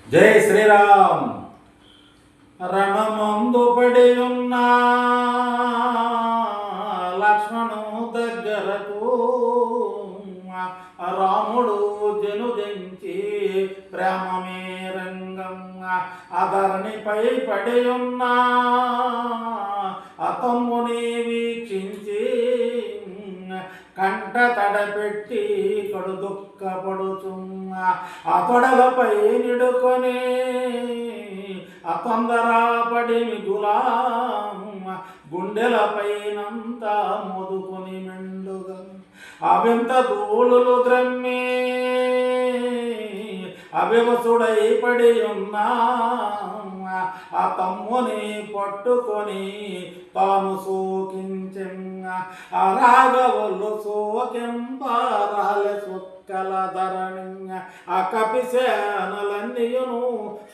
జై శ్రీరామ్. రణమందు పడి ఉన్న లక్ష్మణు దగ్గరకు రాముడు జనుదించి ప్రేమమే రంగంగా అధరణిపై పడి ఉన్న అతమ్ముని వీక్షించి కంట తడపెట్టి కడు దుఃఖపడుచున్న ఆ తొడలపై నిడుకొని అతొందరపడి మిగులా గుండెలపైనంతా మోదుకొని మెండుగా అవింత ధూళులు ద్రమ్మి అవివసుడై పడి ఉన్నా ఆ తమ్ముని పట్టుకొని తాను సోకించెంగ ఆ రాఘవులు సోకింపారాలె సుక్కల ధరణింగ ఆ కపిసేనలన్నీయును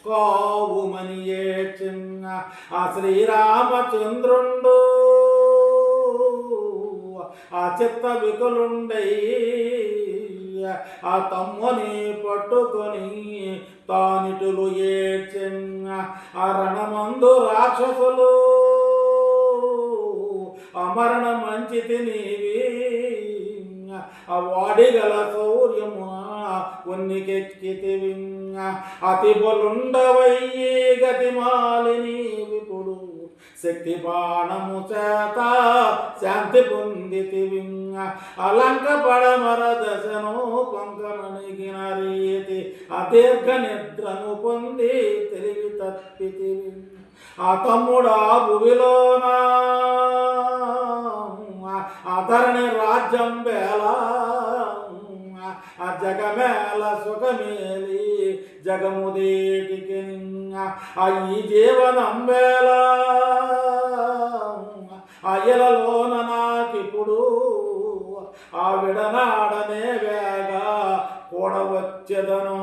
కోవుమని ఏడ్చింగ ఆ శ్రీరామచంద్రుండు ఆ చిత్త వికులుండై ఆ తమ్ముని పట్టుకొని తానిటులు ఏడ్చెంగ ఆ రణమందు రాక్షసులు అమరణ మంచితి నీవి ఆ వాడిగల శౌర్యమున కొన్నికెక్కితివి అతి బలుండవయ్యి గతిమాలిని విపుడు శక్తి బాణము చేత శాంతి పొందితివి అలంక పడమర దశను పంకమణిగిన రీతి అదీర్ఘ నిద్రను పొంది తెలివి తప్పితివి ఆ తమ్ముడా భువిలోన అధరణి రాజ్యం వేళ ఆ జగమేళ సుఖమేలి జగముదేటికి ఆ ఈ జీవనం వేళ అయలలోన నాకిప్పుడు ఆ విడనాడనే వేగ కూడవచ్చెదను